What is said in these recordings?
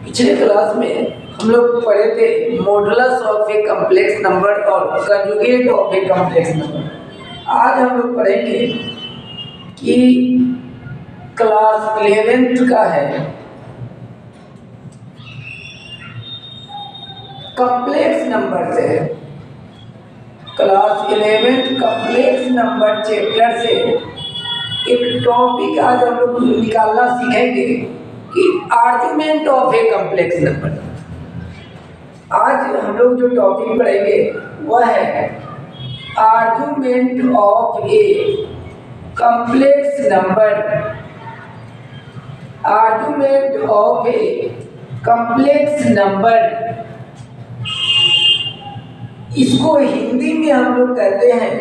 पिछले क्लास में हम लोग पढ़े थे modulus of a complex number और conjugate of a complex number. आज हम लोग पढ़ेंगे कि क्लास 11th का है कॉम्प्लेक्स नंबर से, class 11th complex number chapter से एक टॉपिक आज हम लोग निकालना सीखेंगे कि argument of a complex number. आज हम लोग जो टॉपिक पढ़ेंगे वह है argument of a complex number. Argument of a complex number, इसको हिंदी में हम लोग कहते हैं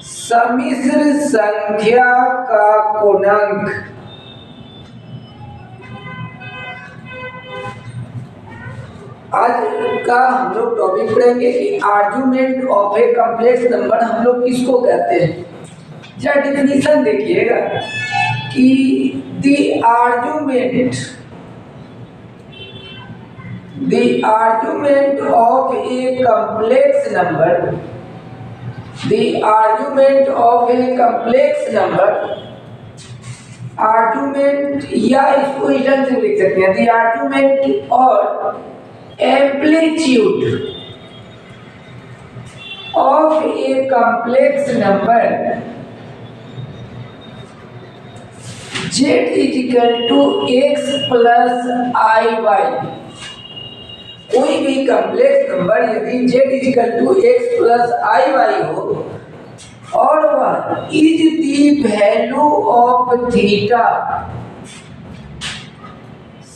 सम्मिश्र संख्या का गुणक। आज का हम लोग टॉपिक पढ़ेंगे कि argument of a complex number हम लोग किसको कहते हैं। जरा डिफिनीशन देखिएगा कि the argument of a complex number, the argument of a complex number, argument या इसको इस ढंग से लिख सकते हैं द आर्गुमेंट और amplitude of a complex number z is equal to x plus i y. कोई भी कॉम्प्लेक्स नंबर यदि z is equal to x plus i y हो और वह is the value of theta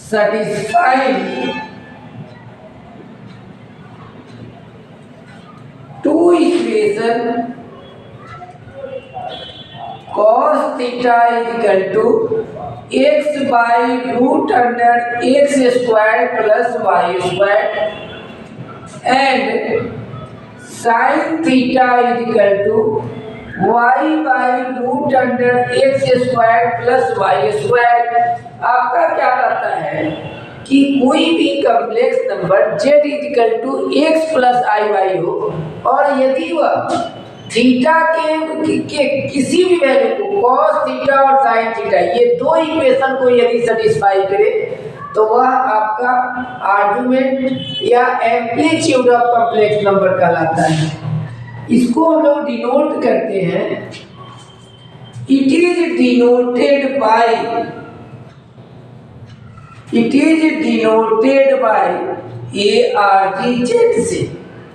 satisfying two equation cos theta is equal to x by root under x square plus y square and sin theta is equal to y by root under x square plus y square। आपका क्या करता है कि कोई भी complex number z is equal to x plus i y हो और यदि वह थीटा के किसी भी वैल्यू को cos थीटा और sin थीटा ये दो इक्वेशन को यदि सेटिस्फाई करे तो वह आपका आर्गुमेंट या एम्पलीट्यूड ऑफ कॉम्प्लेक्स नंबर कहलाता है। इसको हम लोग डिनोट करते हैं, it is denoted by ARGZ से,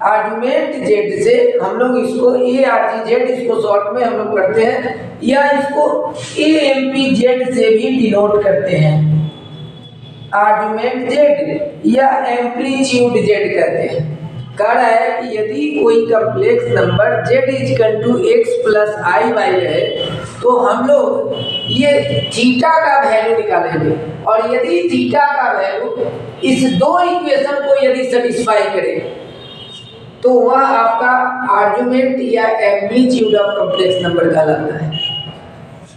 आर्गुमेंट z से हम लोग इसको ARGZ इसको शॉर्ट में हम लोग करते हैं या इसको AMPZ से भी डिनोट करते हैं। आर्गुमेंट z या एम्पलीट्यूड z कहते हैं। कह रहा है कि यदि कोई complex number z is equal to x plus i y है तो हम लोग ये थीटा का वैल्यू निकालेंगे और यदि थीटा का वैल्यू इस दो इक्वेशन को यदि सेटिस्फाई करे तो वह आपका आर्गुमेंट या एम्पलीट्यूड ऑफ कॉम्प्लेक्स नंबर कहलाता है।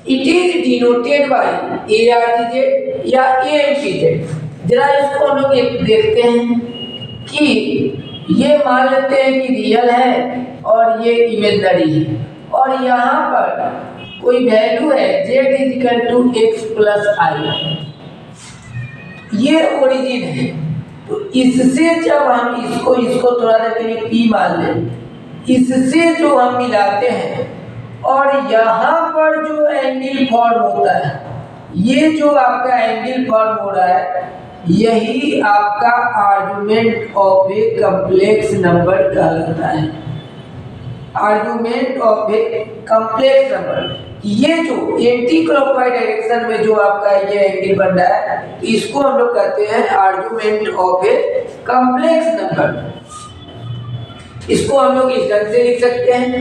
It is denoted by ARGZ या AMPZ। जरा इसको हम लोग एक देखते हैं कि ये मान लेते हैं कि रियल है और ये इमेजिनरी है और यहाँ पर कोई वैल्यू है z is equal to x plus i, ये ओरिजिन है। तो इससे जब हम इसको थोड़ा देर के लिए p मान लें, इससे जो हम मिलाते हैं और यहाँ पर जो एंगल फॉर्म होता है, ये जो आपका एंगल फॉर्म हो रहा है यही आपका argument of a complex number कहलाता है। Argument of a complex number, ये जो एंटी क्लॉकवाइज डायरेक्शन में जो आपका ये एंगल बन रहा है इसको हम लोग कहते हैं argument of a complex number. इसको हम लोग इस ढंग से लिख सकते हैं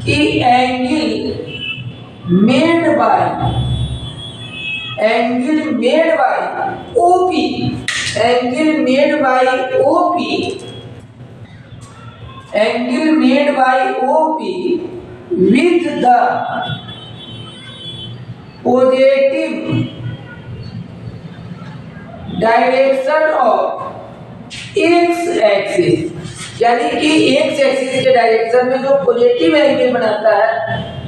कि angle made by OP, angle made by OP with the positive direction of x axis, यानी कि एक्स एक्सिस के डायरेक्शन में जो पॉजिटिव एंगल बनाता है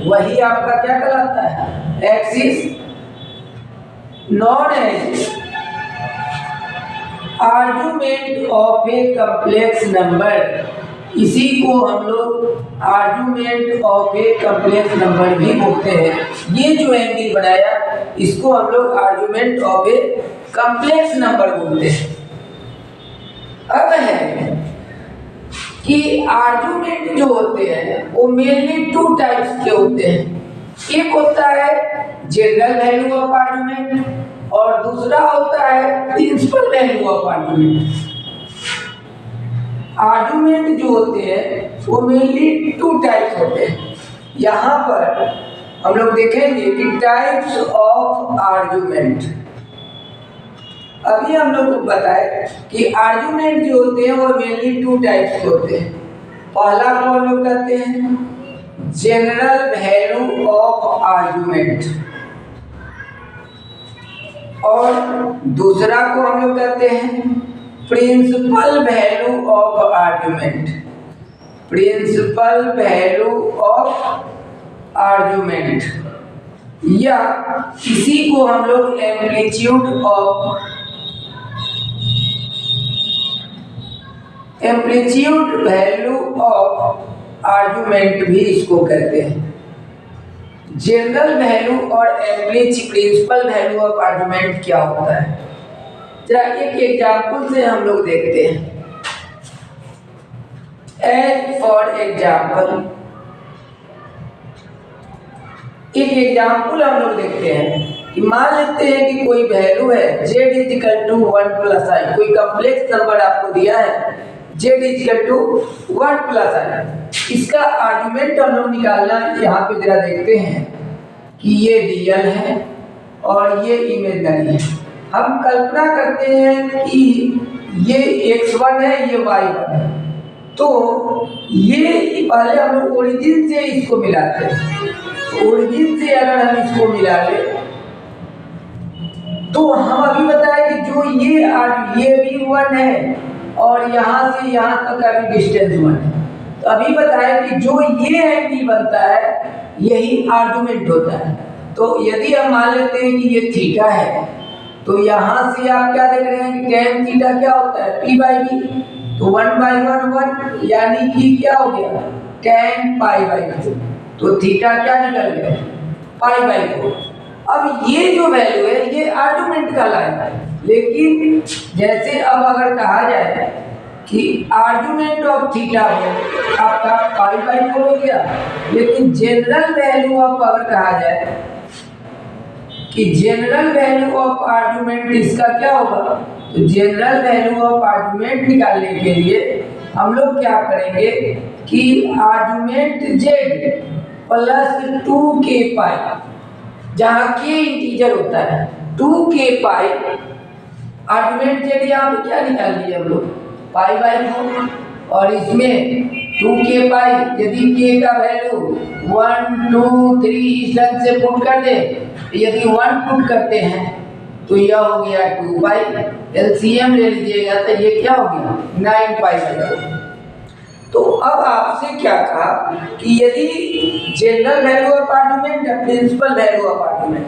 वही आपका क्या कहलाता है, axis. Known as argument of a complex number, इसी को हम लोग argument of a complex number भी बोलते हैं। ये जो एंगल बनाया इसको हम लोग argument of a complex number बोलते हैं। अब है कि आर्गुमेंट जो होते हैं वो मेनली टू टाइप्स के होते हैं। एक होता है जनरल वैल्यू ऑफ आर्गुमेंट और दूसरा होता है principal value of argument. Argument जो होते हैं वो मेनली टू टाइप्स होते हैं। यहाँ पर हम लोग देखेंगे कि टाइप्स ऑफ आर्गुमेंट। अभी हम लोग को बताए कि आर्गुमेंट जो होते हैं वो मेनली टू टाइप्स के होते हैं। पहला को हम लोग कहते हैं जनरल वैल्यू ऑफ आर्गुमेंट और दूसरा को हम लोग कहते हैं principal value of argument. Principal value of argument या इसी को हम लोग एम्पलीट्यूड वैल्यू ऑफ आर्गुमेंट भी इसको कहते हैं। जनरल वैल्यू और प्रिंसिपल वैल्यू ऑफ आर्गुमेंट क्या होता है, जरा एक एग्जाम्पल से हम लोग देखते हैं। एज फॉर एग्जाम्पल, एक एग्जाम्पल हम लोग देखते हैं कि मान लेते हैं कि कोई वैल्यू है z इक्वल टू 1 प्लस आई। कोई कॉम्प्लेक्स नंबर आपको दिया है z इक्वल टू 1 प्लस आई। इसका आर्गुमेंट हम लोग निकालना, यहाँ पे जरा देखते हैं कि ये रियल है और ये इमेजिनरी है। हम कल्पना करते हैं कि ये x1 है, ये y1 है, तो ये पहले हम लोग ओरिजिन से इसको मिलाते हैं। ओरिजिन से अगर हम इसको मिला ले तो हम अभी बताए कि जो ये भी 1 है और यहाँ से यहाँ तक का भी डिस्टेंस 1 है। तो अभी बताया कि जो ये एंगल बनता है यही आर्गुमेंट होता है। तो यदि हम मान लेते हैं कि ये थीटा है तो यहाँ से आप क्या देख रहे हैं कि tan थीटा क्या होता है, p/b। तो 1/1 1, यानी कि क्या हो गया tan π/4। तो थीटा क्या निकल गया, π/4। अब ये जो वैल्यू है ये आर्गुमेंट का लाइन है। लेकिन जैसे अब अगर कहा जाए कि आर्गुमेंट ऑफ थीटा आपका π/4 हो गया, लेकिन जनरल वैल्यू ऑफ अगर कहा जाए कि जनरल वैल्यू ऑफ आर्गुमेंट इसका क्या होगा, तो जनरल वैल्यू ऑफ आर्गुमेंट निकालने के लिए हम लोग क्या करेंगे कि आर्गुमेंट z प्लस 2k π, जहाँ k इंटीजर होता है 2k π, आर्गुमेंट z यहाँ पे क्या निकाल लिए हम लोग π/4 और इसमें 2k π, यदि k का वैल्यू 1 2 3 इस ढंग से पुट कर दे, यदि 1 पुट करते हैं तो यह हो गया 2π। एलसीएम ले लीजिएगा तो ये क्या हो गया 9π/4। तो अब आपसे क्या कहा कि यदि जनरल वैल्यू ऑफ आर्गुमेंट या प्रिंसिपल वैल्यू ऑफ आर्गुमेंट,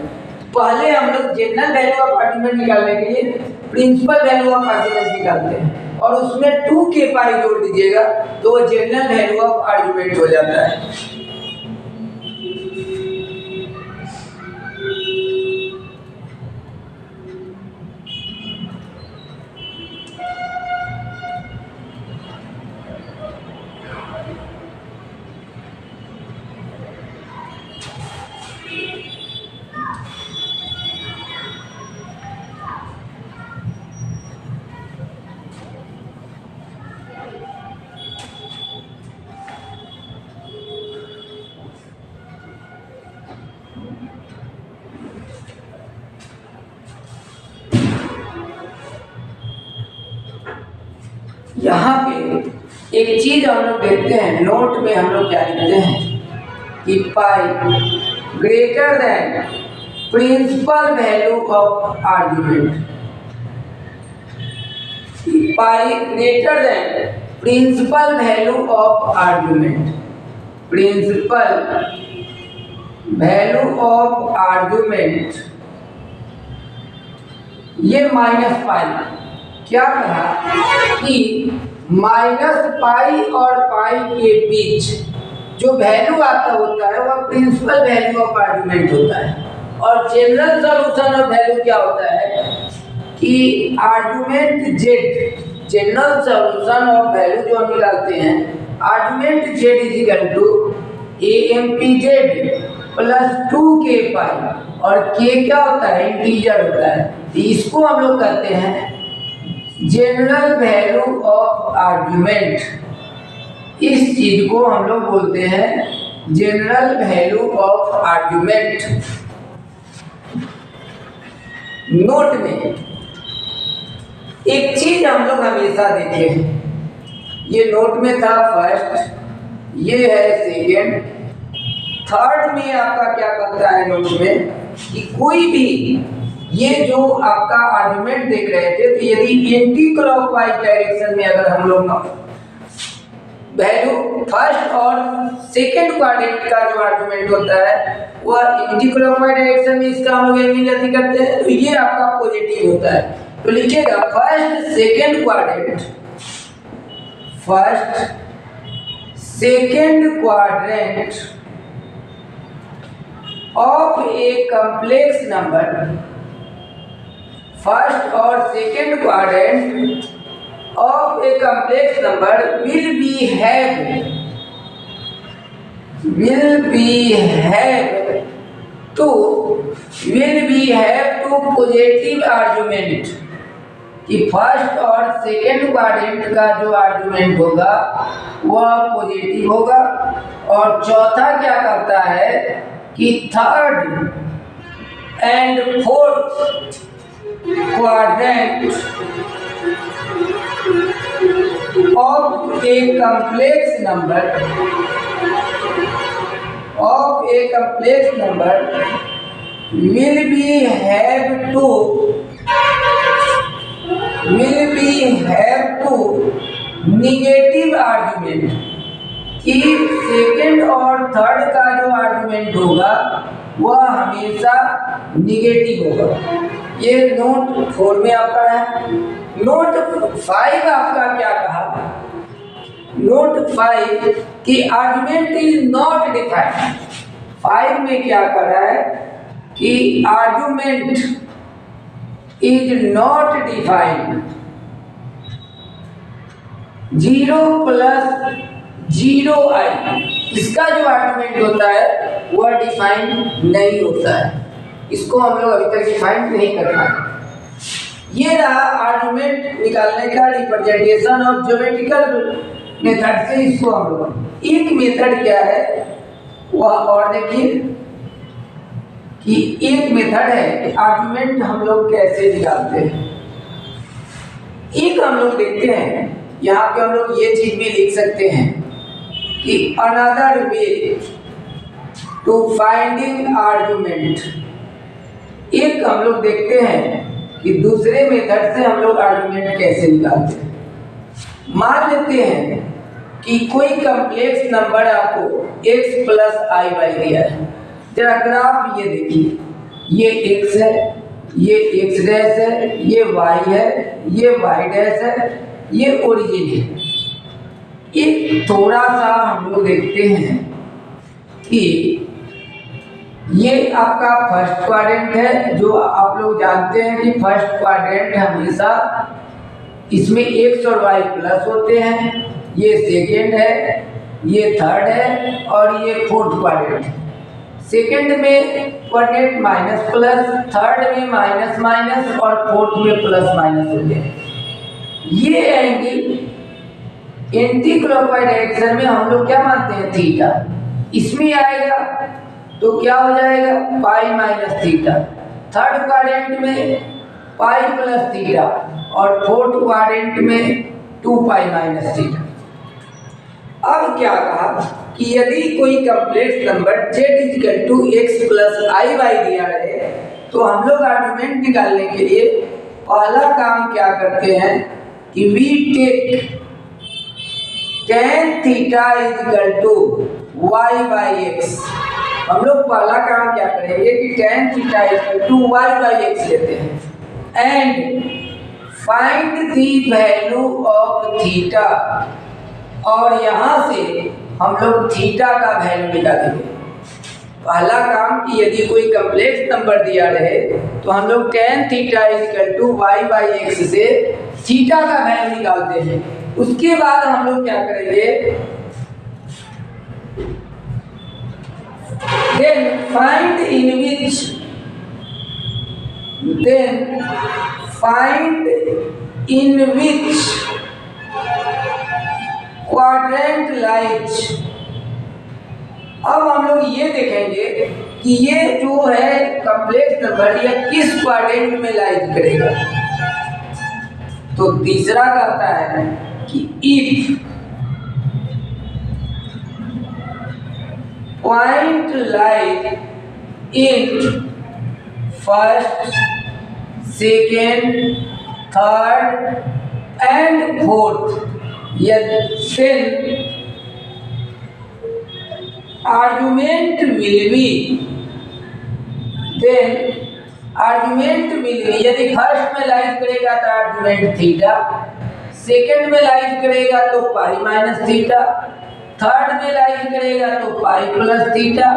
पहले हम लोग जनरल वैल्यू ऑफ आर्गुमेंट निकालने के लिए प्रिंसिपल वैल्यू ऑफ आर्गुमेंट निकालते हैं और उसमें 2k π जोड़ दीजिएगा तो वो जनरल वैल्यू ऑफ आर्गुमेंट हो जाता है। यहाँ पे एक चीज हम लोग देखते हैं, नोट में हम लोग क्या लिखते हैं कि pi greater than principal value of argument. Pi greater than principal value of argument, principal value of argument, ये माइनस पाई। क्या कहा कि माइनस पाई और पाई के बीच जो वैल्यू आता होता है वह प्रिंसिपल वैल्यू ऑफ आर्गुमेंट होता है। और जनरल सॉल्यूशन ऑफ वैल्यू क्या होता है कि argument z, general solution of value जो हम निकालते हैं, argument z is equal to AMPZ plus 2K pi, और K क्या होता है, इंटीजर होता है। तो इसको हम लोग कहते हैं जनरल वैल्यू ऑफ आर्गुमेंट। इस चीज को हम लोग बोलते हैं general value of argument. Note में एक चीज हम लोग हमेशा देखें, ये नोट में था फर्स्ट, ये है सेकेंड, थर्ड में आपका क्या करता है नोट में कि कोई भी ये जो आपका आर्गुमेंट देख रहे थे, तो यदि एंटी क्लॉकवाइज डायरेक्शन में अगर हम लोग वैल्यू फर्स्ट और सेकेंड क्वाड्रेंट का जो आर्गुमेंट होता है वह एंटी क्लॉकवाइज डायरेक्शन में इसका हम लोग एंगल करते हैं, तो ये आपका पॉजिटिव होता है। तो लिखिएगा first second quadrant, first second quadrant of a complex number, first और second quadrant of a complex number will be have to positive argument, कि फर्स्ट और सेकेंड क्वाड्रेंट का जो आर्गुमेंट होगा वह पॉजिटिव होगा। और चौथा क्या करता है कि third and fourth quadrant of a complex number will be have to negative argument, कि सेकेंड और थर्ड का जो आर्गुमेंट होगा वह हमेशा निगेटिव होगा। ये नोट 4 में आपका है। नोट 5 आपका क्या कहा, नोट 5 कि आर्गुमेंट इज नॉट डिफाइंड। 5 में क्या कर रहा है कि argument is not defined, 0 + 0i, इसका जो आर्गुमेंट होता है वह डिफाइन नहीं होता है। इसको हम लोग अभी तक डिफाइन नहीं कर पाए। ये रहा आर्गुमेंट निकालने का रिप्रेजेंटेशन ऑफ ज्योमेट्रिकल मेथड से। इसको हम लोग एक मेथड क्या है वह और देखिए कि एक मेथड है आर्गुमेंट हम लोग कैसे निकालते हैं। एक हम लोग देखते हैं, यहाँ पे हम लोग ये चीज भी लिख सकते हैं कि another way to finding argument. एक हम लोग देखते हैं कि दूसरे मेथड से हम लोग आर्गुमेंट कैसे निकालते हैं। मान लेते हैं कि कोई कॉम्प्लेक्स नंबर आपको x + i दिया है। जरा ग्राफ ये देखिए, ये x है, ये x डैश है, ये y है, ये y डैश है, ये ओरिजिन है। एक थोड़ा सा हम लोग देखते हैं कि ये आपका फर्स्ट क्वाड्रेंट है, जो आप लोग जानते हैं कि फर्स्ट क्वाड्रेंट हमेशा इसमें x और y प्लस होते हैं। ये सेकेंड है, ये थर्ड है और ये फोर्थ क्वाड्रेंट है। सेकेंड में क्वाड्रेंट माइनस प्लस, थर्ड में माइनस माइनस और फोर्थ में प्लस माइनस होते हैं। ये एंगल एंटी क्लॉकवाइज डायरेक्शन में हम लोग क्या मानते हैं, थीटा। इसमें आएगा तो क्या हो जाएगा, पाई - थीटा। थर्ड क्वाड्रेंट में पाई + थीटा और फोर्थ क्वाड्रेंट में 2π - थीटा। अब क्या कहा कि यदि कोई complex number z = x + i/y दिया रहे, तो हम लोग आर्गुमेंट निकालने के लिए पहला काम क्या करते हैं कि we take tan theta equal to y by x. हम लोग पहला काम क्या करेंगे कि tan theta equal to y by x लेते हैं and find the value of theta, और यहाँ से हम लोग थीटा का वैल्यू निकालेंगे। पहला काम कि यदि कोई कम्प्लेक्स नंबर दिया रहे तो हम लोग tan theta equal to y by x से थीटा का वैल्यू निकालते हैं। उसके बाद हम लोग क्या करेंगे, then find in which quadrant lies। अब हम लोग ये देखेंगे कि ये जो है कम्प्लेक्स नंबर ये किस क्वाड्रेंट में लाइज करेगा। तो तीसरा कहता है कि if point lies in first, second, third and fourth, then argument will be यदि फर्स्ट में लाइज करेगा तो आर्गुमेंट थीटा, सेकेंड में लाइज करेगा तो पाई माइनस थीटा, थर्ड में लाइज करेगा तो पाई प्लस थीटा,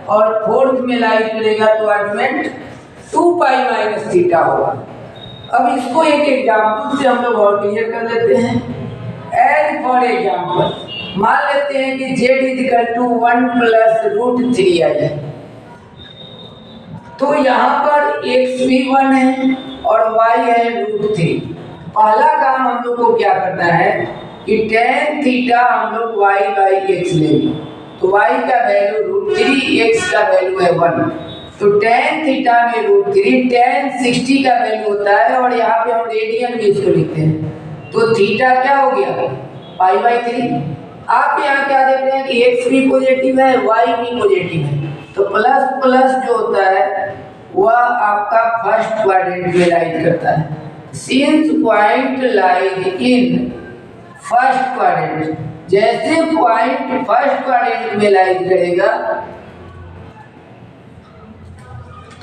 और फोर्थ में लाइज करेगा तो आर्गुमेंट 2 पाई माइनस थीटा होगा। अब इसको एक एग्जाम्पल से हम लोग और क्लियर कर लेते हैं। एज फॉर एग्जाम्पल मान लेते हैं कि z equal to 1 plus root 3 है, तो यहाँ पर x भी 1 है और y है रूट 3। पहला काम हम लोग को क्या करना है कि tan थीटा हम लोग y बाई एक्स लेंगे, तो y का वैल्यू रूट 3, x का वैल्यू है 1, तो tan थीटा में रूट 3, tan 60 का वैल्यू होता है, और यहाँ पे हम रेडियन में इसको लिखते हैं, तो थीटा क्या हो गया पाई बाई 3। आप यहाँ क्या देख रहे हैं कि x भी पॉजिटिव है, y भी पॉजिटिव है, तो प्लस प्लस जो होता है वह आपका फर्स्ट क्वाड्रेंट में लाइज करता है। Since point lies in first quadrant, जैसे पॉइंट फर्स्ट क्वाड्रेंट में लाइज करेगा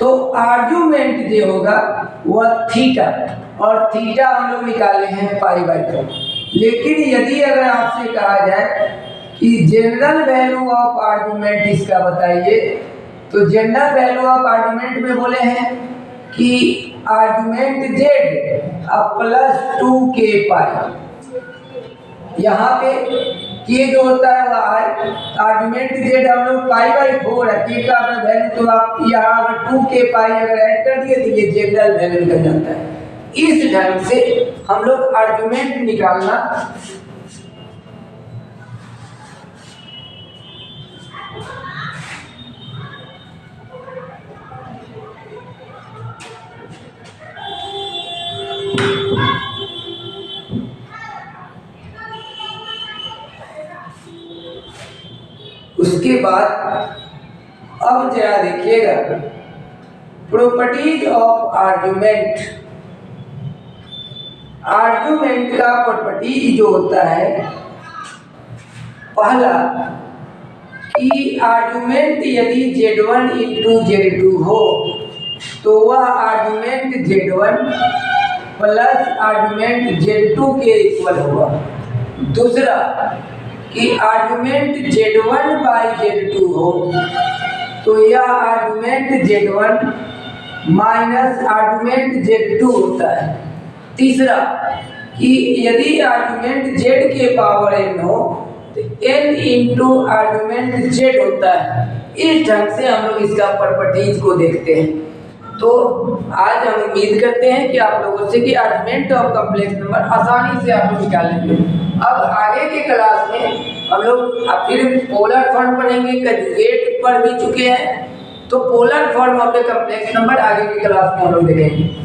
तो आर्गुमेंट जो होगा वह थीटा, और थीटा हम लोग निकाले हैं पाई बाई 2। लेकिन यदि अगर आपसे कहा जाए कि जनरल वैल्यू ऑफ आर्गुमेंट इसका बताइए, तो जनरल वैल्यू ऑफ आर्गुमेंट में बोले हैं कि आर्गुमेंट z प्लस 2k पाई, यहाँ पे k जो होता है वह है, आर्गुमेंट z हम लोग पाई बाई 4 है, k का वैल्यू, तो आप यहाँ अगर 2k पाई अगर ऐड कर दिए तो ये जनरल वैल्यू निकल जाता है। इस ढंग से हम लोग आर्गुमेंट निकालना उसके बाद अब जरा देखिएगा प्रॉपर्टीज ऑफ आर्गुमेंट। आर्गुमेंट का प्रॉपर्टी जो होता है, पहला कि आर्गुमेंट यदि z1 इंटू z2 हो तो वह argument z1 plus argument z2 के इक्वल होगा। दूसरा कि आर्गुमेंट z1 बाई z2 हो तो यह argument z1 minus argument z2 होता है। तीसरा कि यदि आर्गुमेंट z के पावर n हो तो n इंटू आर्गुमेंट z होता है। इस ढंग से हम लोग इसका प्रॉपर्टीज को देखते हैं। तो आज हम उम्मीद करते हैं कि आप लोगों से कि आर्गुमेंट ऑफ कॉम्प्लेक्स नंबर आसानी से आप लोग निकालेंगे। अब आगे के क्लास में हम लोग फिर पोलर फॉर्म पढ़ेंगे, कंजुगेट पढ़ भी चुके हैं, तो polar form of a complex number आगे की क्लास में हम लोग देखेंगे।